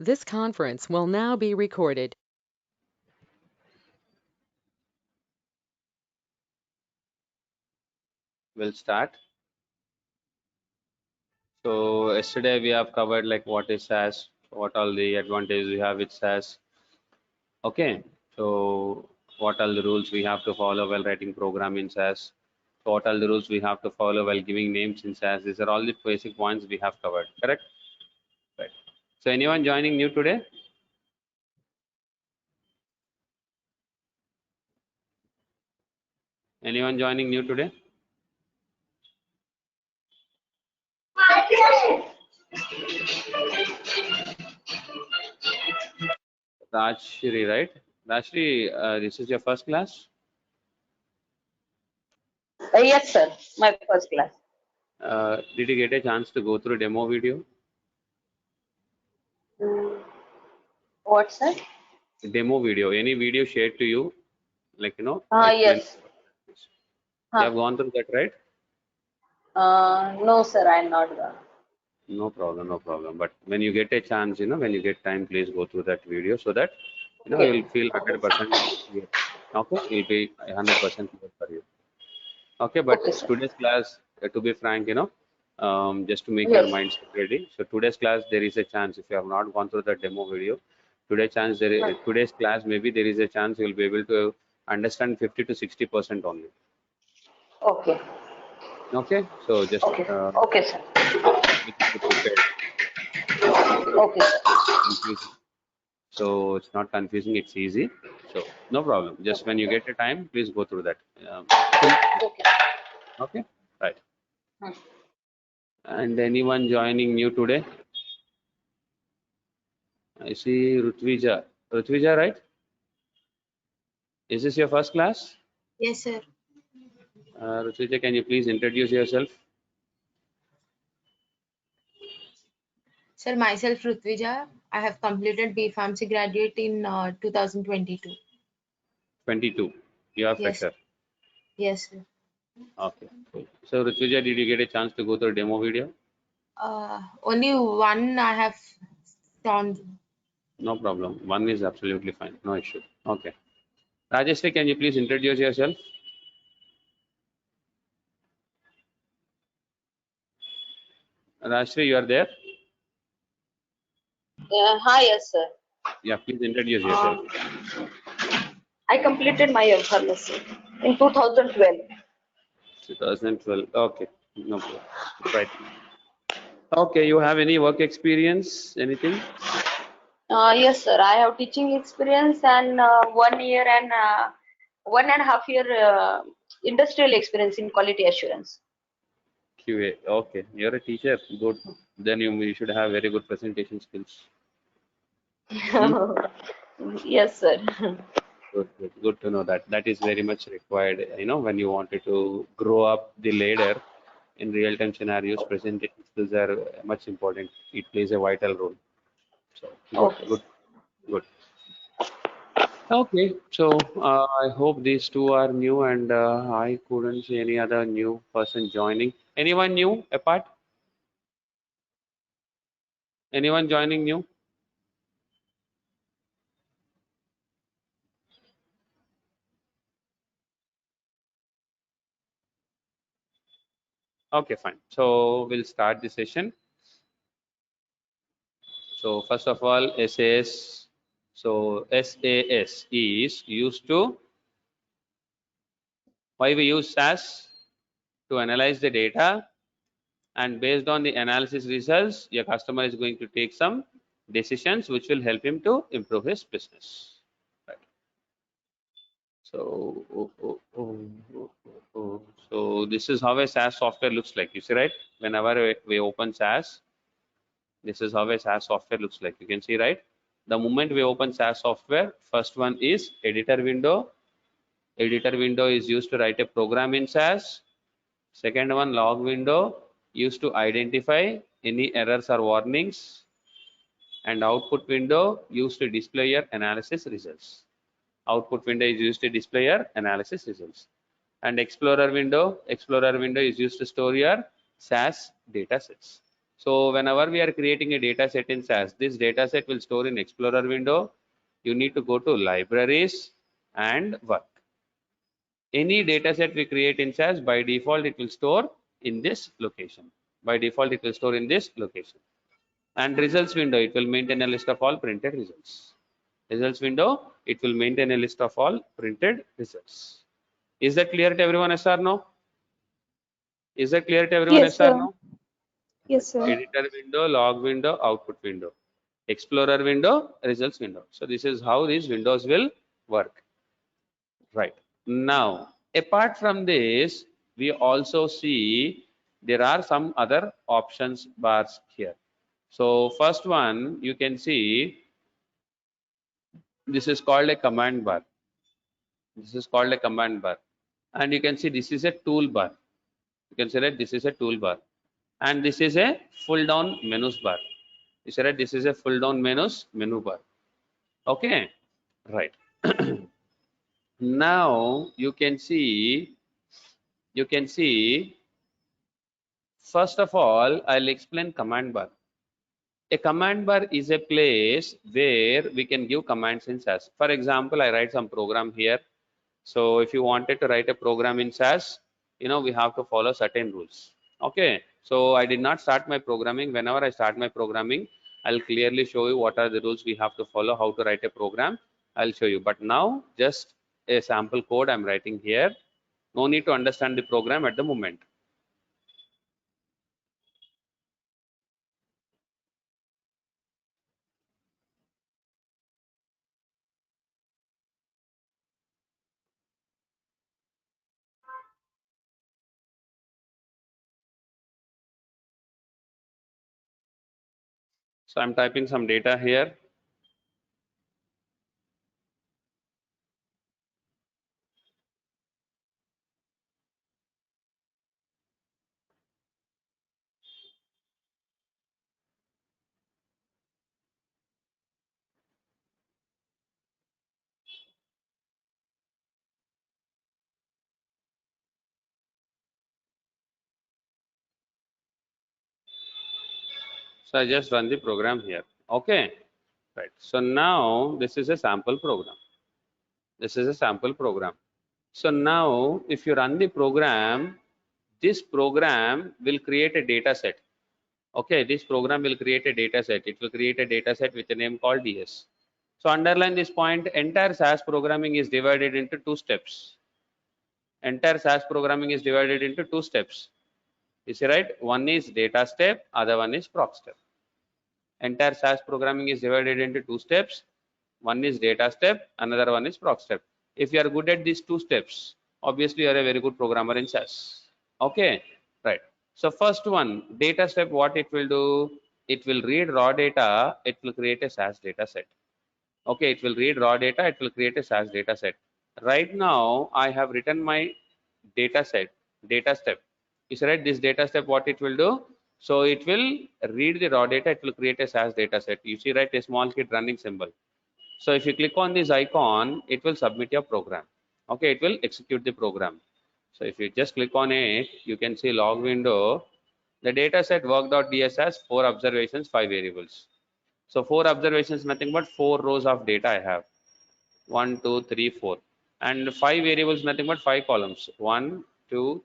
This conference will now be recorded. We'll start. So yesterday we have covered like what is SaaS, what all the advantages we have with SaaS. Okay, so what are the rules we have to follow while writing program in SaaS? So what are the rules we have to follow while giving names in SaaS? These are all the basic points we have covered, correct? Right. So anyone joining new today? Anyone joining new today? Rajshri, right? Rajshri, this is your first class. Yes, sir. My first class. Did you get a chance to go through demo video? What, sir? Demo video, any video shared to you, like explain. Yes. You have gone through that, right? No, sir. I'm not gone. No problem, no problem. But when you get a chance, when you get time, please go through that video so that Okay. you'll feel 100% clear. Okay, it'll be 100% clear for you. Okay, but Okay, sir. today's class, to be frank, just to make your Yes. minds ready. So today's class, there is a chance if you have not gone through the demo video, today's class maybe there is a chance you'll be able to understand 50 to 60% only. Okay. Okay, so just Okay. Okay, sir. be prepared. Okay, sir. Confusing. So it's not confusing, it's easy. So no problem. Just when you get a time, please go through that. Okay. Okay, right. Hmm. And anyone joining new today? I see Rutvija. Rutvija, right? Is this your first class? Yes, sir. Rutvija, can you please introduce yourself? Sir, myself Rutvija. I have completed B Pharmacy graduate in 2022. 22. You are Yes, fresher. yes, sir. Okay, cool. So Rutvija, did you get a chance to go through demo video? Only one I have found. No problem. One is absolutely fine. No issue. Okay. Rajeshri, can you please introduce yourself? Rajeshri, you are there? Hi, yes, sir. Yeah, please introduce yourself. I completed my pharmacy in 2012. 2012. Okay, no problem. Right. Okay, you have any work experience? Anything? Yes, sir. I have teaching experience and 1 year and 1.5 year industrial experience in quality assurance. QA. Okay, you're a teacher. Good. Then you should have very good presentation skills. Yes, sir. Good, good, good to know that. That is very much required. When you wanted to grow up the ladder in real-time scenarios, presentation skills are much important. It plays a vital role. So good, Okay. good, good. Okay, so I hope these two are new, and I couldn't see any other new person joining. Anyone new apart? Anyone joining new? Okay, fine. So we'll start the session. So first of all, SAS. So SAS is used to, why we use SAS? To analyze the data, and based on the analysis results, your customer is going to take some decisions which will help him to improve his business. Right. So, so this is how a SaaS software looks like. You see, right? Whenever we open SaaS, this is how a SaaS software looks like. You can see, right? The moment we open SaaS software, first one is editor window. Editor window is used to write a program in SaaS. Second one, log window, used to identify any errors or warnings. And output window used to display your analysis results. Output window is used to display your analysis results. And explorer window is used to store your SaaS data sets. So whenever we are creating a data set in SAS, this data set will store in Explorer window. You need to go to libraries and work. Any data set we create in SAS, by default it will store in this location. By default it will store in this location. And results window, it will maintain a list of all printed results. Results window, it will maintain a list of all printed results. Is that clear to everyone, yes or no? Is that clear to everyone, Yes, yes or sir. no? Yes, sir. Editor window, log window, output window, Explorer window, results window. So this is how these windows will work. Right. Now, apart from this, we also see there are some other options bars here. So first one, you can see this is called a command bar. This is called a command bar. And you can see this is a toolbar. You can say that this is a toolbar. And this is a full down menus bar. You say that this is a full down menu bar. Okay, right. Now you can see first of all I'll explain command bar. A command bar is a place where we can give commands in SAS. For example, I write some program here. So if you wanted to write a program in SAS, we have to follow certain rules. Okay, so I did not start my programming. Whenever I start my programming, I'll clearly show you what are the rules we have to follow, how to write a program. I'll show you. But now just a sample code I'm writing here. No need to understand the program at the moment. So I'm typing some data here. So I just run the program here. Okay, right. So now this is a sample program. This is a sample program. So now if you run the program, this program will create a data set. Okay, this program will create a data set. It will create a data set with a name called DS. So underline this point, entire SAS programming is divided into two steps. Entire SAS programming is divided into two steps. You see, right? One is data step, other one is proc step. Entire SAS programming is divided into two steps. One is data step, another one is proc step. If you are good at these two steps, obviously you are a very good programmer in SAS. Okay, right. So first one, data step, what it will do? It will read raw data, it will create a SAS data set. Okay, it will read raw data, it will create a SAS data set. Right now, I have written my data set, data step. You see, right, this data step, what it will do? So it will read the raw data, it will create a SAS data set. You see, right, a small kid running symbol. So if you click on this icon, it will submit your program. Okay, it will execute the program. So if you just click on it, you can see log window. The data set work.ds has 4 observations, 5 variables. So 4 observations, nothing but 4 rows of data I have. 1, 2, 3, 4. And 5 variables, nothing but 5 columns. 1, 2,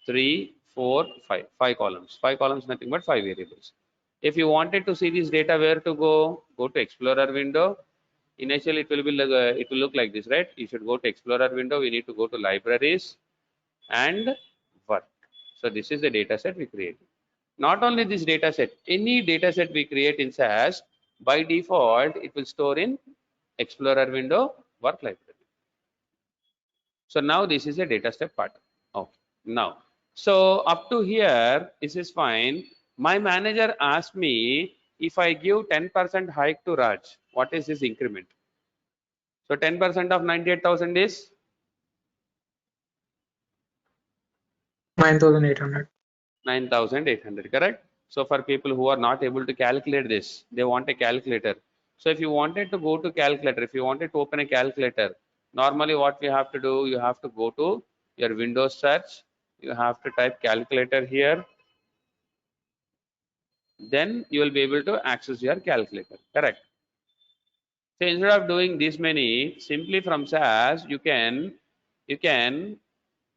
3, 4, 5. 5 columns. 5 columns, nothing but 5 variables. If you wanted to see this data, where to go? Go to Explorer window. Initially, it will be like it will look like this, right? You should go to Explorer window. We need to go to libraries and work. So this is the data set we create. Not only this data set, any data set we create in SAS, by default, it will store in Explorer window, work library. So now this is a data step part. Okay. Now, so up to here, this is fine. My manager asked me if I give 10% hike to Raj, what is his increment? So 10% of 98,000 is 9,800. 9,800, correct? So for people who are not able to calculate this, they want a calculator. So if you wanted to go to calculator, if you wanted to open a calculator, normally what you have to do, you have to go to your Windows search, you have to type calculator here. then you will be able to access your calculator. Correct. So instead of doing this many, simply from SAS you can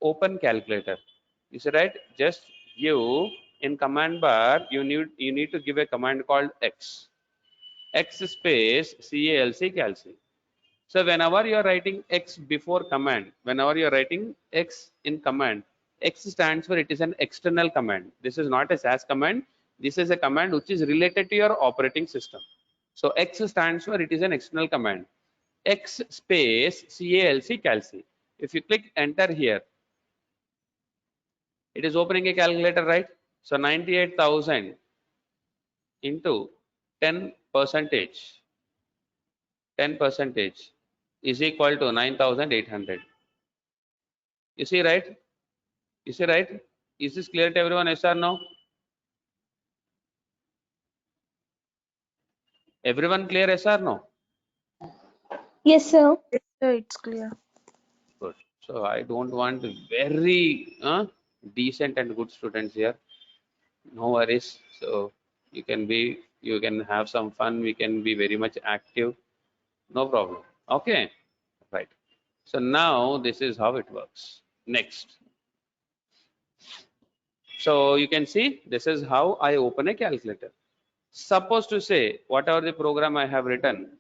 open calculator. You see, right? Just give in command bar, you need to give a command called x space calc. So whenever you are writing x before command, whenever you are writing x in command, x stands for it is an external command. This is not a SAS command. This is a command which is related to your operating system. So x stands for it is an external command. X space calc. If you click enter here, it is opening a calculator, right? So 98,000 into 10 percentage is equal to 9,800. You see, right? You see, right? Is this clear to everyone? Yes or no? Everyone clear? Yes or no? Yes, sir. Yes, sir, it's clear. Good. So I don't want very decent and good students here. No worries. So you can have some fun. We can be very much active. No problem. Okay. Right. So now this is how it works. Next. So you can see this is how I open a calculator. Suppose to say whatever the program I have written,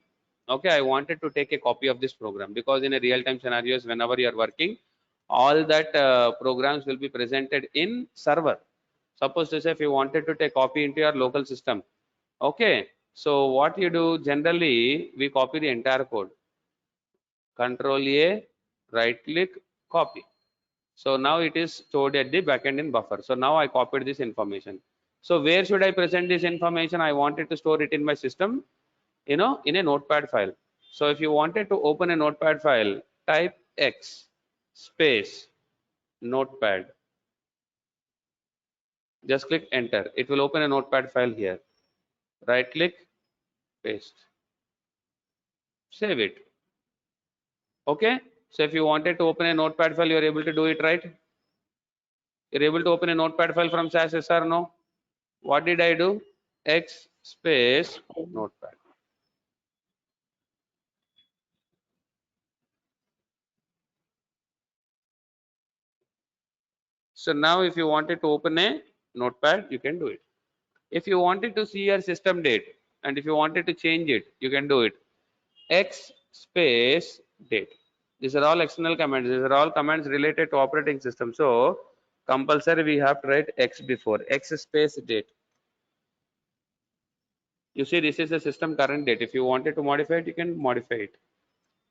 okay, I wanted to take a copy of this program because in a real-time scenarios, whenever you are working, all that programs will be presented in server. Suppose to say if you wanted to take copy into your local system, okay, so what you do generally, we copy the entire code. Control A, right click, copy. So now it is stored at the backend in buffer. So now I copied this information. So where should I present this information? I wanted to store it in my system, in a notepad file. So if you wanted to open a notepad file, type x space notepad. Just click enter. It will open a notepad file here. Right click, paste. Save it. Okay. So if you wanted to open a notepad file, you are able to do it, right? You're able to open a notepad file from SAS, yes or no? What did I do? X space notepad. So now if you wanted to open a notepad, you can do it. If you wanted to see your system date and if you wanted to change it, you can do it. X space date. These are all external commands. These are all commands related to operating system. So compulsory we have to write X before. X space date. You see, this is the system current date. If you wanted to modify it, you can modify it.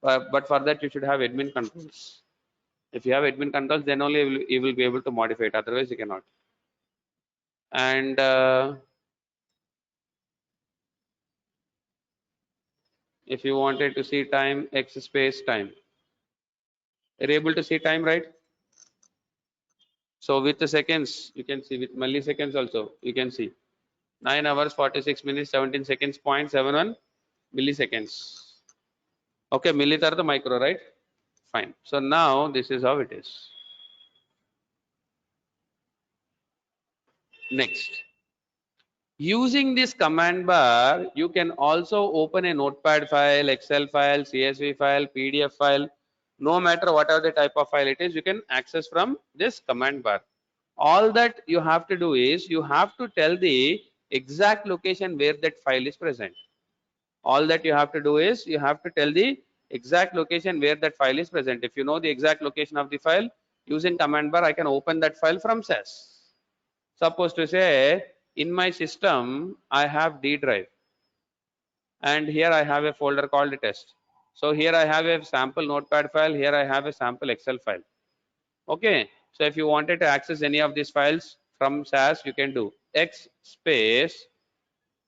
But for that, you should have admin controls. If you have admin controls, then only you will be able to modify it. Otherwise, you cannot. And if you wanted to see time, X space time. You're able to see time, right? So with the seconds, you can see with milliseconds also, you can see 9 hours, 46 minutes, 17 seconds, 0.71 milliseconds. Okay, milli are the micro, right? Fine. So now this is how it is. Next. Using this command bar, you can also open a notepad file, Excel file, CSV file, PDF file, no matter whatever the type of file it is, you can access from this command bar. All that you have to do is you have to tell the exact location where that file is present. All that you have to do is you have to tell the exact location where that file is present. If you know the exact location of the file, using command bar, I can open that file from SAS. Suppose to say in my system, I have D drive and here I have a folder called test. So here I have a sample notepad file, here I have a sample Excel file. Okay, so if you wanted to access any of these files from SAS, you can do X space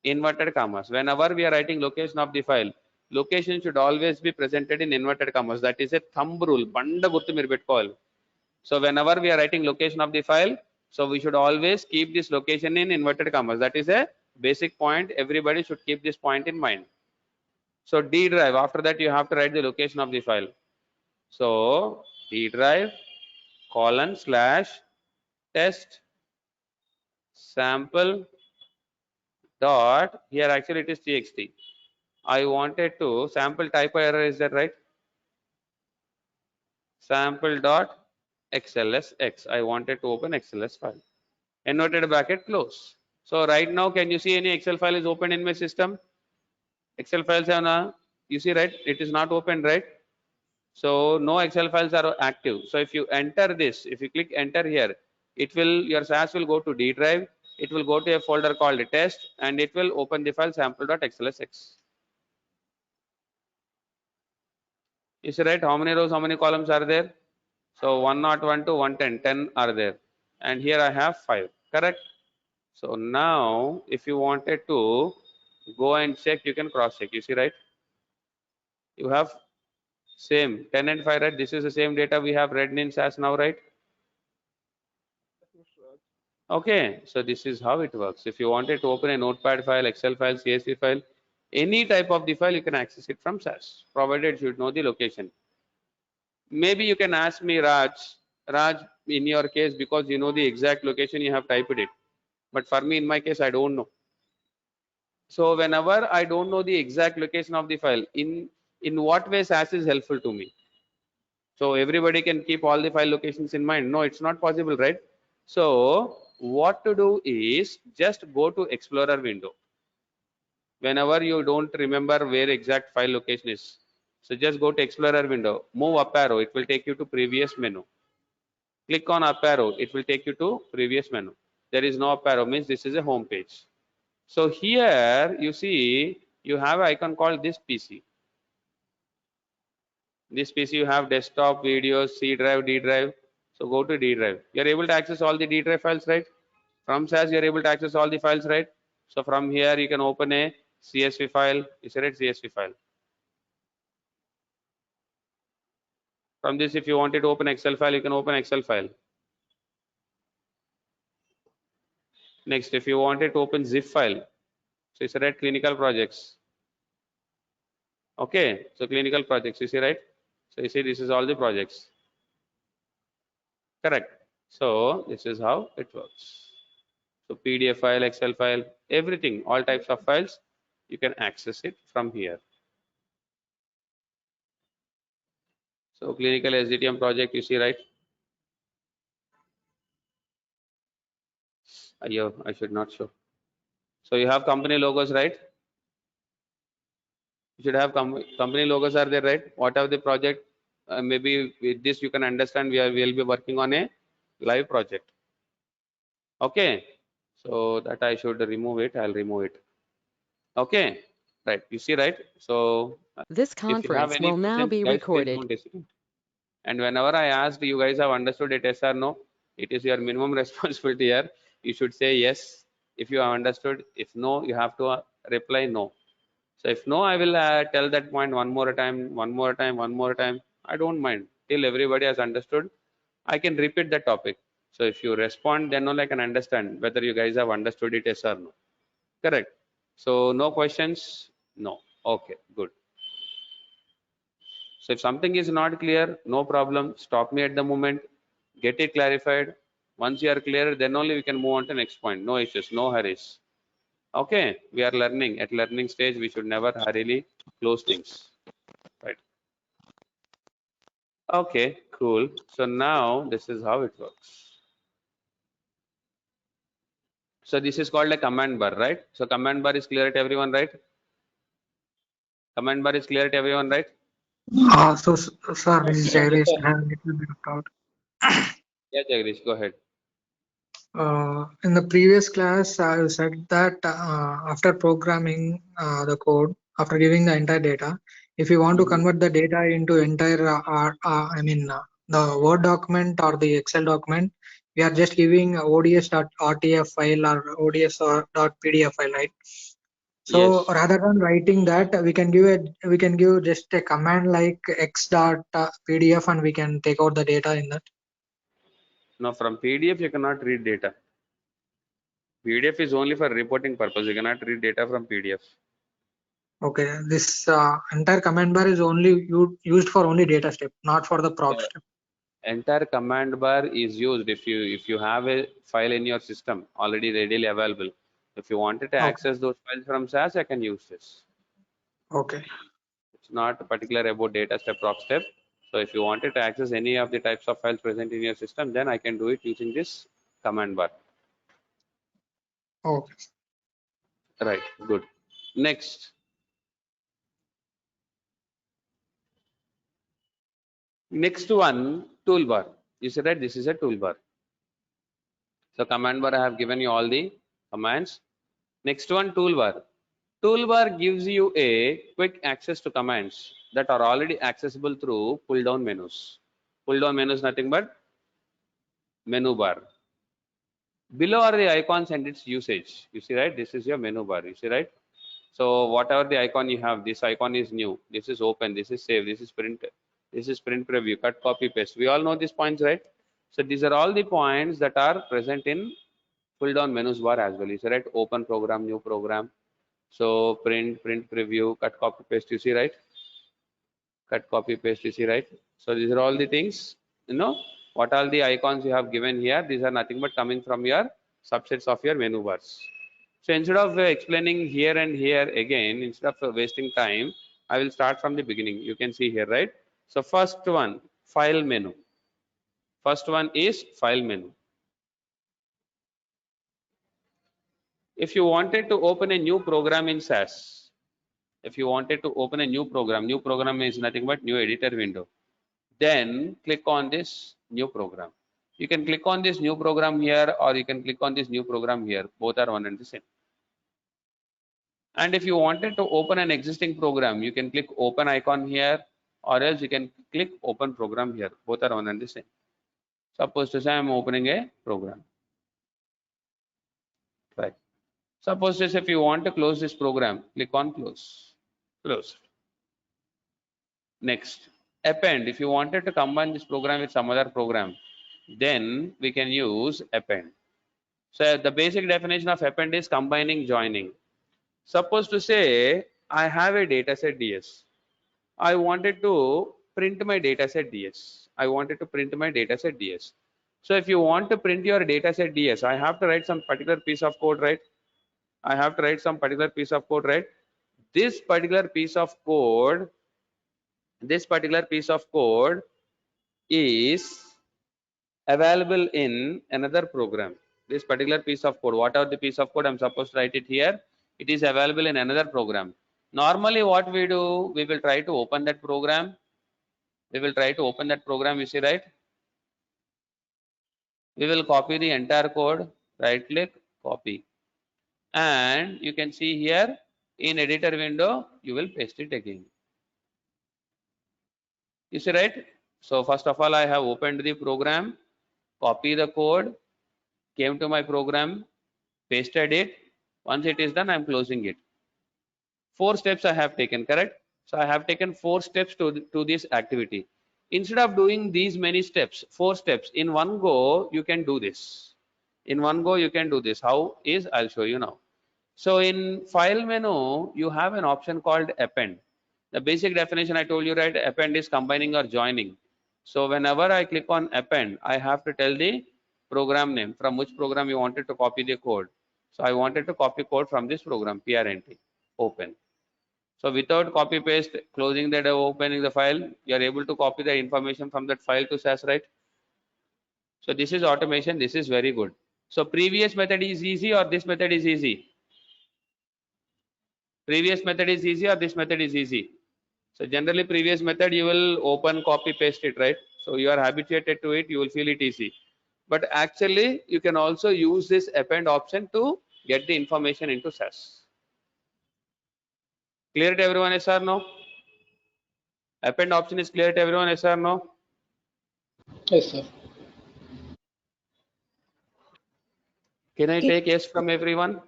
inverted commas. Whenever we are writing location of the file, location should always be presented in inverted commas. That is a thumb rule. Banda gurtu meer pettukovali. So whenever we are writing location of the file, so we should always keep this location in inverted commas. That is a basic point. Everybody should keep this point in mind. So D drive, after that you have to write the location of the file. So D drive :/ test sample dot, here actually it is txt. I wanted to sample typo error, is that right? Sample dot xlsx. I wanted to open XLS file. Inverted bracket close. So right now, can you see any Excel file is open in my system? Excel files are now, you see, right? It is not open, right? So no Excel files are active. So if you enter this, if you click enter here, it will, your SAS will go to D drive. It will go to a folder called test, and it will open the file sample.xlsx. You see, right? How many rows, how many columns are there? So 101 to 110, 10 are there. And here I have 5, correct? So now if you wanted to go and check, you can cross check. You see, right? You have same 10 and 5, right? This is the same data we have read in SAS now, right? Okay, so this is how it works. If you wanted to open a notepad file, Excel file, CSV file, any type of the file, you can access it from SAS, provided you know the location. Maybe you can ask me, Raj, in your case, because you know the exact location, you have typed it. But for me, in my case, I don't know. So whenever I don't know the exact location of the file, in what way SAS is helpful to me? So everybody can keep all the file locations in mind. No, it's not possible, right? So what to do is just go to Explorer window. Whenever you don't remember where exact file location is, so just go to Explorer window, move up arrow, it will take you to previous menu. Click on up arrow, it will take you to previous menu. There is no up arrow, means this is a home page. So here you see you have an icon called this PC. This PC you have desktop, videos, C drive, D drive. So go to D drive. You are able to access all the D drive files, right? From SAS you are able to access all the files, right? So from here you can open a CSV file. Is it CSV file? From this, if you wanted to open Excel file, you can open Excel file. Next, if you wanted to open zip file, so it's right, clinical projects. Okay, so clinical projects, you see, right? So you see this is all the projects. Correct. So this is how it works. So PDF file, Excel file, everything, all types of files, you can access it from here. So clinical SDTM project, you see, right? I should not show. So you have company logos, right? You should have company logos are there, right? Whatever the project, maybe with this you can understand we'll be working on a live project. Okay, so that I should remove it. I'll remove it. Okay, right. You see, right? So This if you have conference any will now questions, be guys, please recorded. don't hesitate. And whenever I asked, you guys have understood it, yes or no? It is your minimum responsibility here. You should say yes if you have understood. If no, you have to reply no. So if no, I will tell that point one more time, one more time, one more time. I don't mind till everybody has understood. I can repeat the topic. So if you respond, then only I can understand whether you guys have understood it, yes or no. Correct. So no questions? No. Okay, good. So if something is not clear, no problem. Stop me at the moment. Get it clarified. Once you are clear, then only we can move on to next point. No issues, no hurries. Okay, we are learning. At learning stage, we should never hurriedly close things. Right. Okay, cool. So now this is how it works. So this is called a command bar, right? So command bar is clear to everyone, right? Command bar is clear to everyone, right? Sir, this is Jagdish. I have a little bit of doubt. Yeah, Jagdish, go ahead. In the previous class, I said that after programming the code, after giving the entire data, if you want to convert the data into entire, the Word document or the Excel document, we are just giving ods.rtf file or ods.pdf file, right? So Yes. rather than writing that, we can give just a command like x.pdf and we can take out the data in that. Now from PDF you cannot read data. PDF is only for reporting purpose. You cannot read data from PDF. Okay, this entire command bar is only used for only data step, not for the prop step. Entire command bar is used if you have a file in your system already readily available. If you wanted to Okay. access those files from SAS, I can use this. Okay. It's not particular about data step, proc step. So if you wanted to access any of the types of files present in your system, then I can do it using this command bar. Okay. Right, good. Next. Next one, toolbar. You see that this is a toolbar. So command bar, I have given you all the commands. Next one, toolbar. Toolbar gives you a quick access to commands that are already accessible through pull down menus. Pull down menus nothing but menu bar. Below are the icons and its usage. You see, right? This is your menu bar. You see, right? So whatever the icon you have, this icon is new. This is open. This is save. This is print. This is print preview. Cut, copy, paste. We all know these points, right? So these are all the points that are present in pull down menus bar as well. You see, right? Open program, new program. So print, preview, cut, copy, paste. You see, right? Cut, copy, paste. You see, right? So these are all the things. You know what all the icons you have given here. These are nothing but coming from your subsets of your menu bars. So instead of explaining here and here again, instead of wasting time, I will start from the beginning. You can see here, right? So first one, file menu. First one is file menu. If you wanted to open a new program in SAS, if you wanted to open a new program is nothing but new editor window. Then click on this new program. You can click on this new program here, or you can click on this new program here. Both are one and the same. And if you wanted to open an existing program, you can click open icon here, or else you can click open program here. Both are one and the same. Suppose to say I'm opening a program. Right. Suppose to say if you want to close this program, click on close. Close. Next, append. If you wanted to combine this program with some other program, then we can use append. So the basic definition of append is combining, joining. Suppose to say I have a dataset DS. I wanted to print my dataset DS. I wanted to print my dataset DS. So if you want to print your dataset DS, I have to write some particular piece of code, right? I have to write some particular piece of code, right? This particular piece of code, is available in another program. This particular piece of code, whatever the piece of code I'm supposed to write it here, it is available in another program. Normally what we do, we will try to open that program. We will try to open that program, you see, right? We will copy the entire code, right click, copy. And you can see here in editor window, you will paste it again. You see, right? So first of all, I have opened the program, copy the code, came to my program, pasted it. Once it is done, I'm closing it. 4 steps I have taken, correct? So I have taken 4 steps to this activity. Instead of doing these many steps, 4 steps, in one go, you can do this. In one go, you can do this. How is, I'll show you now. So in file menu, you have an option called append. The basic definition I told you, right? Append is combining or joining. So whenever I click on append, I have to tell the program name, from which program you wanted to copy the code. So I wanted to copy code from this program, PRNT, open. So without copy paste, closing that, opening the file, you are able to copy the information from that file to SAS, right? So this is automation. This is very good. So previous method is easy or this method is easy? Previous method is easy or this method is easy? So generally previous method you will open, copy, paste it, right? So you are habituated to it, you will feel it easy. But actually you can also use this append option to get the information into SAS. Clear to everyone, yes or no? Append option is clear to everyone, yes or no? Yes, sir. Can I take yes from everyone?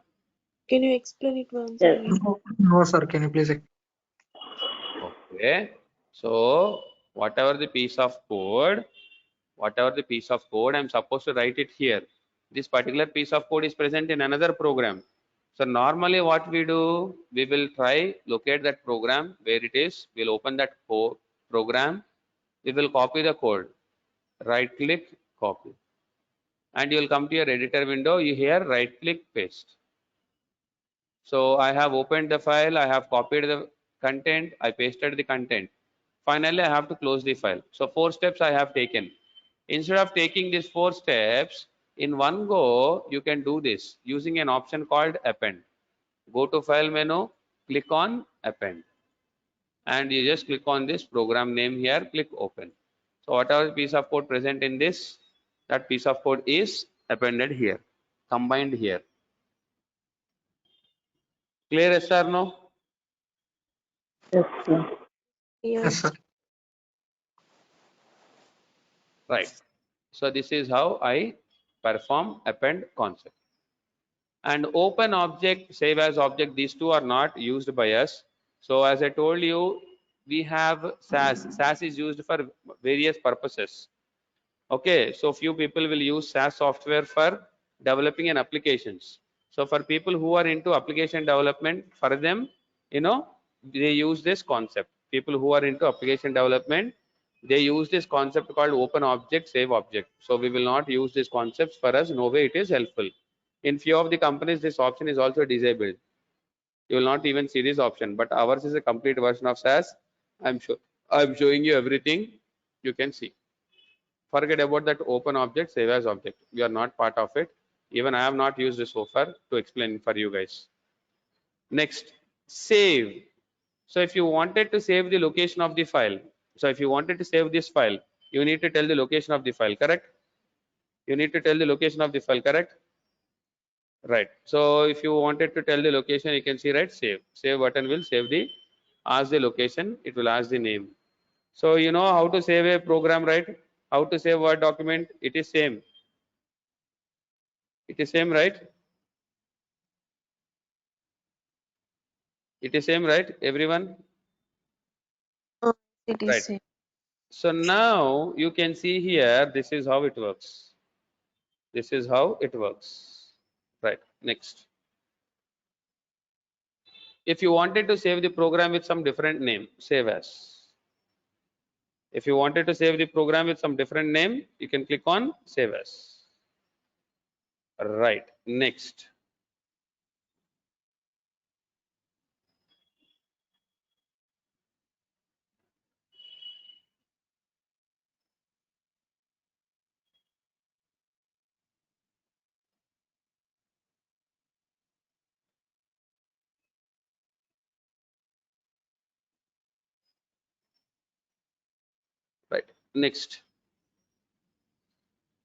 Can you explain it once Yes. again? No, sir. Can you please? Okay. So whatever the piece of code, I'm supposed to write it here. This particular piece of code is present in another program. So normally what we do, we will try locate that program where it is. We'll open that program. We will copy the code. Right click, copy. And you will come to your editor window. You here right click, paste. So I have opened the file, I have copied the content, I pasted the content. Finally, I have to close the file. So 4 steps I have taken. Instead of taking these 4 steps in one go, you can do this using an option called append. Go to file menu, click on append, and you just click on this program name here, click open. So whatever piece of code present in this, that piece of code is appended here, combined here. Clear, yes or no? Yeah. Yes, sir. Right. So this is how I perform append concept. And open object, save as object, these two are not used by us. So as I told you, we have SAS. SAS is used for various purposes. Okay, so few people will use SAS software for developing an applications. So for people who are into application development, for them, they use this concept. People who are into application development, they use this concept called open object, save object. So we will not use these concepts. For us, no way it is helpful. In few of the companies, this option is also disabled. You will not even see this option, but ours is a complete version of SAS. I'm showing you everything. You can see. Forget about that open object, save as object. We are not part of it. Even I have not used this so far to explain for you guys. Next, save. So if you wanted to save the location of the file, so if you wanted to save this file, you need to tell the location of the file, correct? You need to tell the location of the file, correct? Right. So if you wanted to tell the location, you can see, right, save. Save button will save the, ask the location, it will ask the name. So you know how to save a program, right? How to save Word document? It is same. It is same, right? It is same, right, everyone? It Right. is same. So now you can see here, this is how it works. This is how it works. Right. Next. If you wanted to save the program with some different name, save as. If you wanted to save the program with some different name, you can click on save as. Right. Next. Right. Next.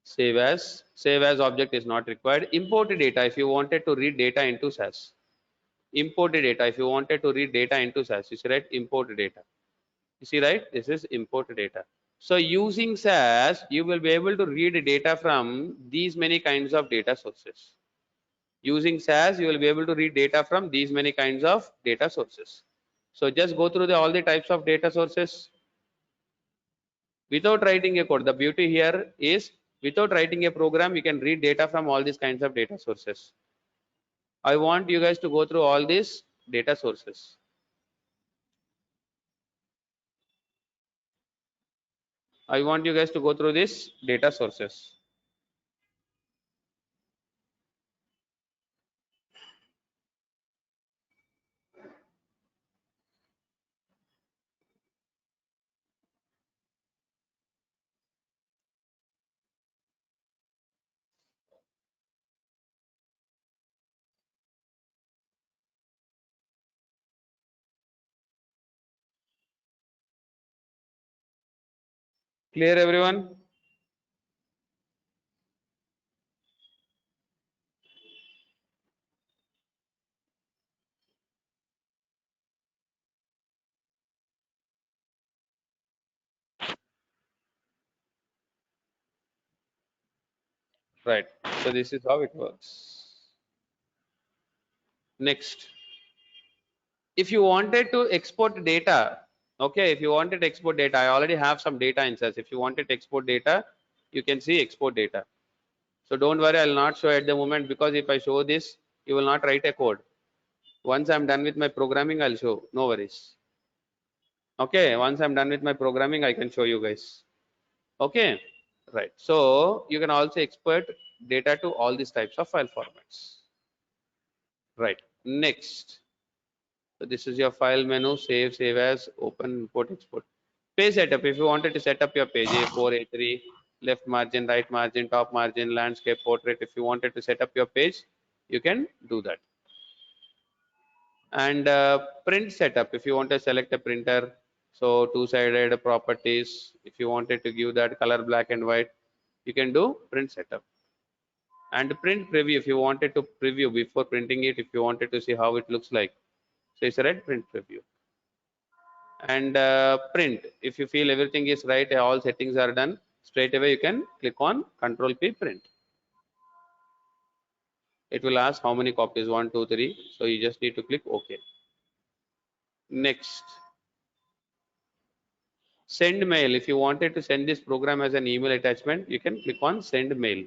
Save as object is not required. Import data if you wanted to read data into SAS. Import data if you wanted to read data into SAS. You see, right? Import data. You see, right? This is import data. So using SAS, you will be able to read data from these many kinds of data sources. Using SAS, you will be able to read data from these many kinds of data sources. So just go through all the types of data sources without writing a code. The beauty here is without writing a program, you can read data from all these kinds of data sources. I want you guys to go through all these data sources. I want you guys to go through these data sources. Clear, everyone? Right. So this is how it works. Next. If you wanted to export data, okay, if you wanted to export data, I already have some data in SAS. If you wanted to export data, you can see export data. So don't worry, I'll not show at the moment, because if I show this, you will not write a code. Once I'm done with my programming, I'll show. No worries. Okay, once I'm done with my programming, I can show you guys. Okay, right. So you can also export data to all these types of file formats. Right. Next, so this is your file menu, save, save as, open, import, export. Page setup. If you wanted to set up your page A4, A3, left margin, right margin, top margin, landscape, portrait, if you wanted to set up your page, you can do that. And print setup. If you want to select a printer, so two-sided properties, if you wanted to give that color black and white, you can do print setup. And print preview, if you wanted to preview before printing it, if you wanted to see how it looks like, so it's a red print preview. And print, if you feel everything is right, all settings are done, straight away you can click on Control P, print. It will ask how many copies, 1 2 3, so you just need to click OK. Next, send mail. If you wanted to send this program as an email attachment, you can click on send mail.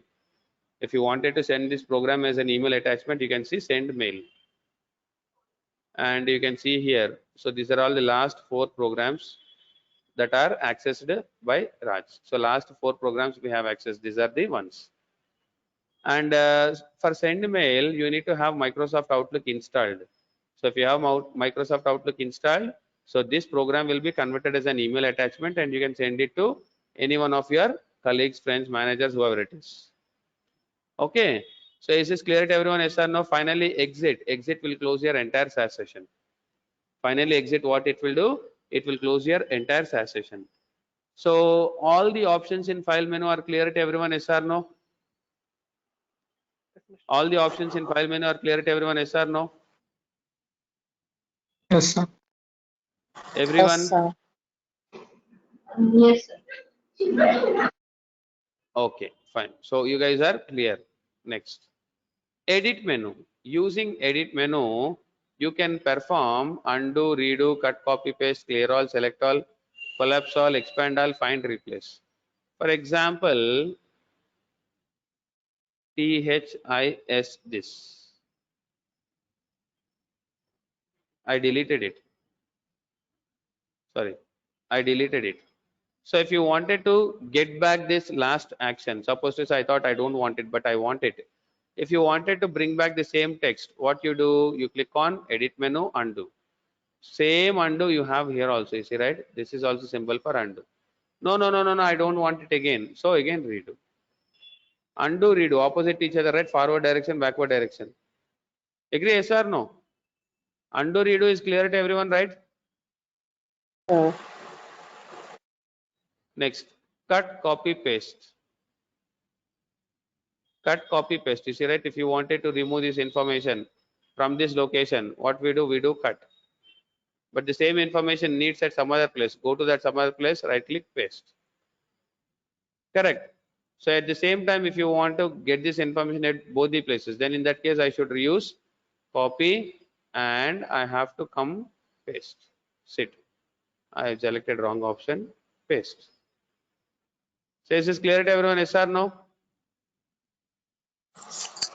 If you wanted to send this program as an email attachment, you can see send mail. And you can see here, so these are all the last 4 programs that are accessed by Raj. So last 4 programs we have accessed, these are the ones. And for send mail, you need to have Microsoft Outlook installed. So if you have Microsoft Outlook installed, so this program will be converted as an email attachment and you can send it to any one of your colleagues, friends, managers, whoever it is. Okay. So is this clear to everyone? Yes or no? Finally, exit. Exit will close your entire SAS session. Finally, exit, what it will do? It will close your entire SAS session. So all the options in file menu are clear to everyone? Yes or no? All the options in file menu are clear to everyone? Yes or no? Yes, sir. Everyone? Yes, sir. Yes, sir. Okay, fine. So you guys are clear. Next, edit menu. Using edit menu, you can perform undo, redo, cut, copy, paste, clear all, select all, collapse all, expand all, find, replace. For example, THIS this. I deleted it. Sorry, I deleted it. So if you wanted to get back this last action, suppose to say I thought I don't want it, but I want it. If you wanted to bring back the same text, what you do, you click on edit menu, undo. Same undo you have here also, you see, right? This is also symbol for undo. No, I don't want it again. So again redo. Undo, redo, opposite each other, right? Forward direction, backward direction. Agree, yes or no? Undo, redo is clear to everyone, right? Sir. Next, cut, copy, paste. Cut, copy, paste. You see, right? If you wanted to remove this information from this location, what we do cut. But the same information needs at some other place. Go to that some other place, right click, paste. Correct. So at the same time, if you want to get this information at both the places, then in that case, I should reuse copy and I have to come paste. Sit. I have selected wrong option, paste. So is this clear to everyone? Yes or no?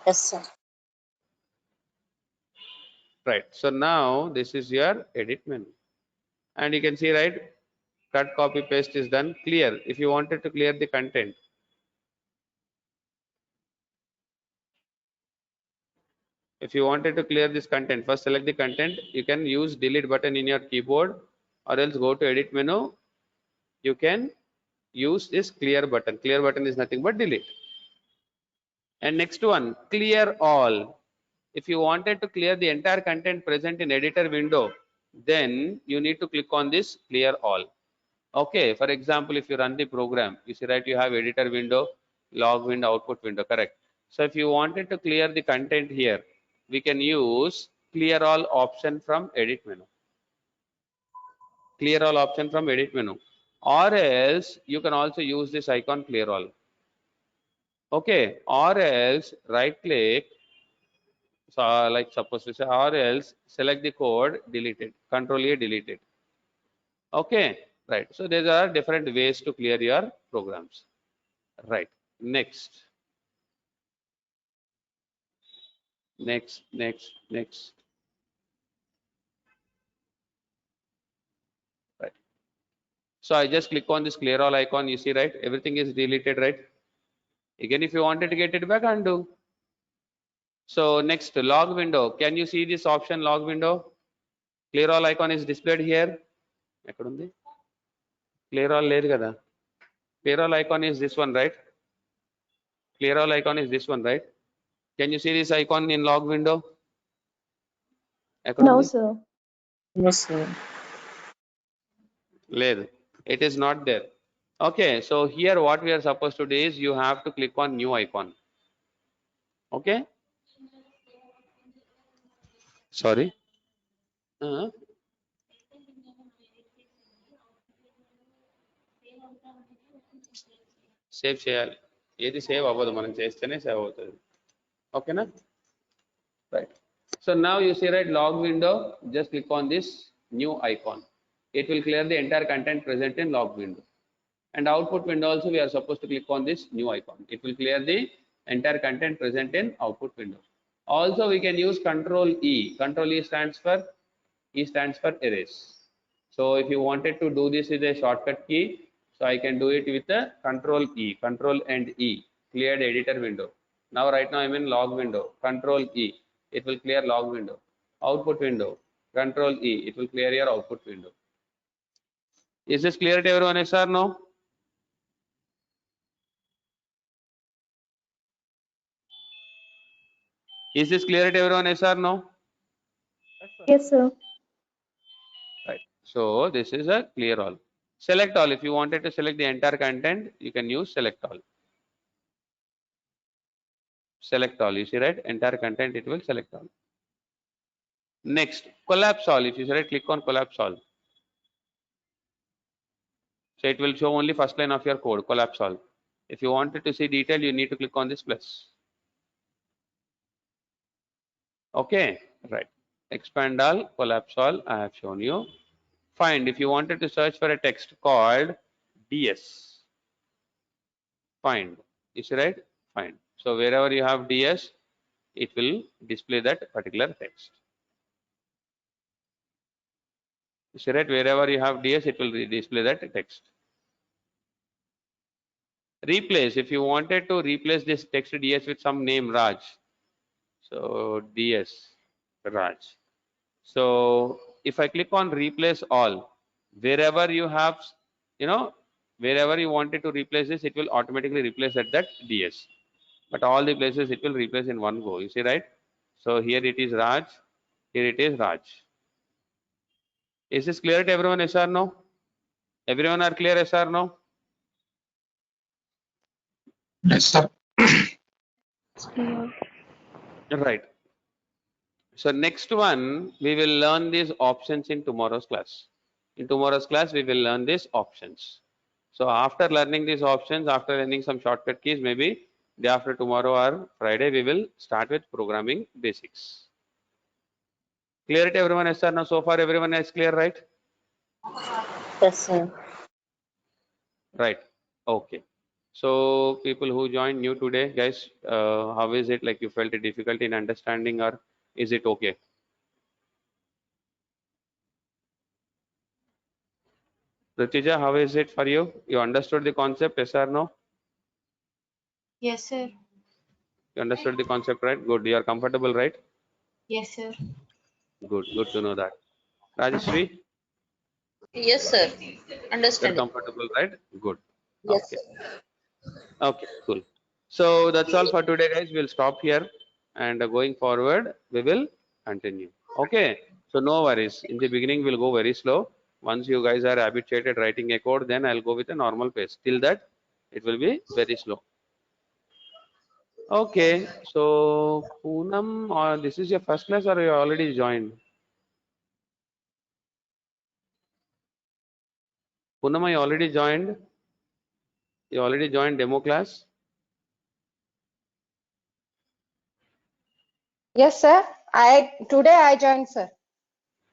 Yes, sir. Right. So now this is your edit menu. And you can see, right, cut, copy, paste is done. Clear. If you wanted to clear the content, if you wanted to clear this content, first select the content. You can use delete button in your keyboard or else go to edit menu. You can use this clear button. Clear button is nothing but delete. And next one, clear all. If you wanted to clear the entire content present in editor window, then you need to click on this clear all. Okay, for example, if you run the program, you see, right, you have editor window, log window, output window, correct. So if you wanted to clear the content here, we can use clear all option from edit menu. Clear all option from edit menu. Or else you can also use this icon clear all. Okay, or else right click, so like suppose we say, or else select the code, delete it, control A, delete it. Okay, right. So there are different ways to clear your programs. Right. Next. Next. Right. So I just click on this clear all icon. You see, right? Everything is deleted, right? Again, if you wanted to get it back, undo. So next, log window. Can you see this option, log window? Clear all icon is displayed here. Clear all లేదు కదా. Clear all icon is this one, right? Clear all icon is this one, right? Can you see this icon in log window? No, sir. Yes, sir. లేదు. It is not there. Okay, so here what we are supposed to do is you have to click on new icon. Okay. Sorry. Save చేయాలి. ఏది save అవ్వదు, మనం చేస్తేనే save అవుతుంది. ఓకేనా? Right. So now you see, right, log window, just click on this new icon. It will clear the entire content present in log window. And output window also we are supposed to click on this new icon. It will clear the entire content present in output window. Also we can use Control E. Control E stands for erase. So if you wanted to do this with a shortcut key, so I can do it with the Control E, Control and E, cleared editor window. Now right now I'm in log window, Control E, it will clear log window. Output window, Control E, it will clear your output window. Is this clear to everyone, yes or no? Is this clear to everyone, yes or no? Yes, sir. Right. So this is a clear all. Select all. If you wanted to select the entire content, you can use select all. Select all. You see, right? Entire content, it will select all. Next, collapse all. If you select, click on collapse all. So it will show only first line of your code, collapse all. If you wanted to see detail, you need to click on this plus. Okay, right. Expand all, collapse all, I have shown you. Find, if you wanted to search for a text called DS. Find, is right? Find. So wherever you have DS, it will display that particular text. Is right? Wherever you have DS, it will display that text. Replace, if you wanted to replace this text DS with some name Raj. So DS, Raj. So if I click on replace all, wherever you have, wherever you wanted to replace this, it will automatically replace at that DS. But all the places it will replace in one go. You see, right? So here it is Raj, here it is Raj. Is this clear to everyone, yes or no? Everyone are clear, yes or no? Yes, sir. Right. So next one, we will learn these options in tomorrow's class. In tomorrow's class, we will learn these options. So after learning these options, after learning some shortcut keys, maybe day after tomorrow or Friday, we will start with programming basics. Clear it everyone, yes sir? Now so far everyone is clear, right? Yes, sir. Right. Okay. So people who joined new today, guys, how is it? Like you felt a difficulty in understanding, or is it okay? Pratija, how is it for you? You understood the concept, yes or no? Yes, sir. You understood the concept, right? Good. You are comfortable, right? Yes, sir. Good. Good to know that. Rajeshri, Yes, sir. you're Understand it. comfortable, right? Good. Yes, Okay. sir. Okay, cool. So that's all for today, guys. We'll stop here, and going forward, we will continue. Okay. So no worries. In the beginning, we'll go very slow. Once you guys are habituated writing a code, then I'll go with a normal pace. Till that, it will be very slow. Okay. So Poonam, this is your first class, or you already joined? Poonam, you already joined? You already joined demo class? Yes, sir. Today I joined, sir.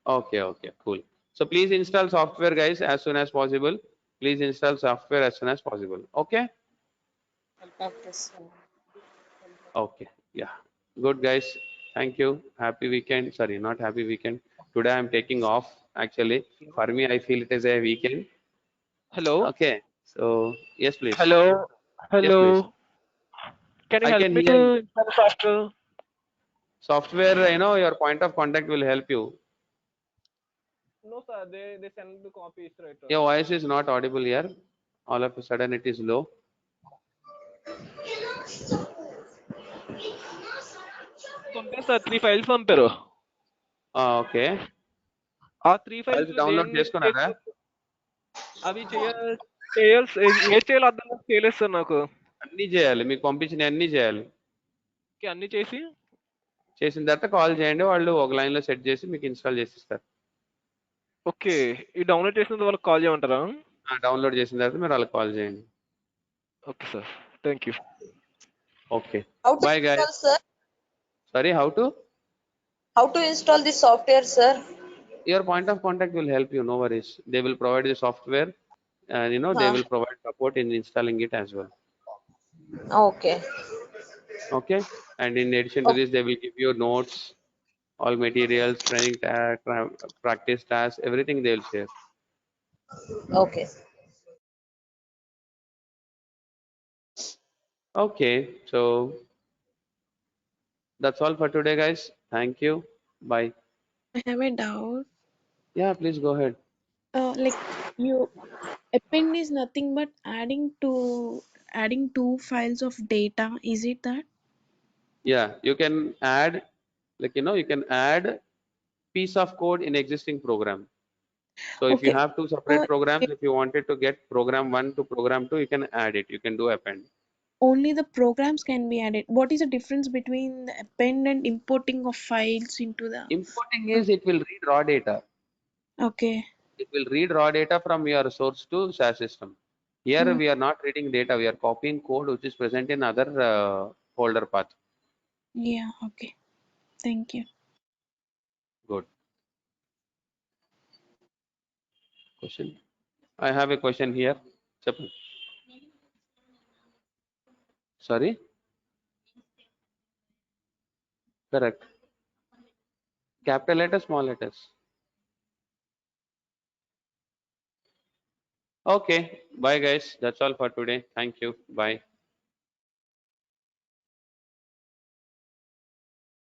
Okay, okay, cool. So please install software, guys, as soon as possible. Please install software as soon as possible. Okay? Okay, sir. Okay. Yeah. Good, guys. Thank you. Happy weekend. Sorry, not happy weekend. Today I'm taking off. Actually, for me, I feel it is a weekend. Hello. Okay. So yes, please. Hello. Yes, please. Hello. Can you I help can me hear you. to install the software? Software, your point of contact will help you. No, sir. They send the copies right. Your voice is not audible here. All of a sudden it is low. పంపారు sir 3 files పంపారు. Okay. ఆ 3 files download చేసుకున్నారా? అవి చేయాలి ఏ చేయాలో అర్థం చేయలేదు sir నాకు. అన్ని చేయాలి, మీకు పంపించిన అన్ని చేయాలి. అన్ని చేసి చేసిన తర్వాత కాల్ చేయండి, వాళ్ళు ఒక లైన్ లో సెట్ చేసి మీకు ఇన్స్టాల్ చేసి ఇస్తారు. ఓకే, ఈ డౌన్లోడ్ చేసిన వాళ్ళకి కాల్ చేయమంటారా? డౌన్లోడ్ చేసిన తర్వాత మీరు వాళ్ళకి కాల్ చేయండి. Okay sir, thank you. Okay. How to Bye guys. install, sir? Sorry, how to? How to install this software, sir? Your point of contact will help you, no worries. They will provide the software and they will provide support in installing it as well. Okay. Okay. And in addition to this, they will give you notes, all materials, training, practice tasks, everything they will share. Okay. Okay. So that's all for today, guys. Thank you. Bye. I have a doubt. Yeah, please go ahead. Like you append is nothing but adding two files of data. Is it that? Yeah, you can add, you can add piece of code in existing program. So if you Okay. have two separate programs, if you wanted to get program 1 to program 2, you can add it. You can do append. Only the programs can be added. What is the difference between the append and importing of files into the? Importing is it will read raw data. Okay. It will read raw data from your source to SAS system. Here we are not reading data. We are copying code which is present in other folder path. Yeah. Okay. Thank you. Good. Question. I have a question here. Sorry. Correct. Capital letters, small letters. Okay. Bye guys. That's all for today. Thank you. Bye.